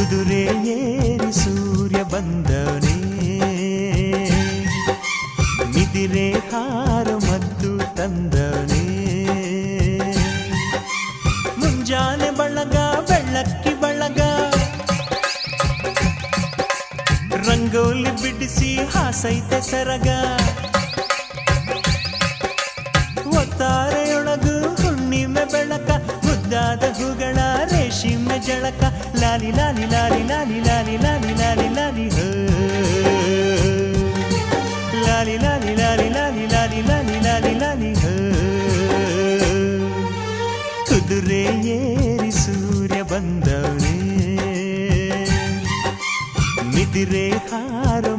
ಕುದುರೆ ಏರಿ ಸೂರ್ಯ ಬಂದವನೇ, ನಿದಿರೆ ಹಾರು ಮದ್ದು ತಂದವನೇ. ಮುಂಜಾನೆ ಬಳಗ ಬೆಳ್ಳಕ್ಕಿ ಬಳಗ, ರಂಗೋಲಿ ಬಿಡಿಸಿ ಹಾಸೈತೆ ಸರಗ. ಒತ್ತಾರೆಯೊಳಗು ಹುಣ್ಣಿಮೆ ಬೆಳಕ, ಮುದ್ದಾದ ಹೂಗಳ ರೇಷ್ಮೆ ಜಳಕ. ಲಾಲಿ ಲಾಲಿ ಲಾಲಿ ಲಾಲಿ ಲಾಲಿ ಲಾಲಿ ಲಾಲಿ ಲಾಲಿ ಹೋ, ಲಾಲಿ ಲಾಲಿ ಲಾಲಿ ಲಾಲಿ ಲಾಲಿ ಲಾಲಿ ಲಾಲಿ ಲಾಲಿ ಹೋ. ಕುದುರೆ ಏರಿ ಸೂರ್ಯ ಬಂದವನೇ, ನಿದಿರೆ ಹಾರೋ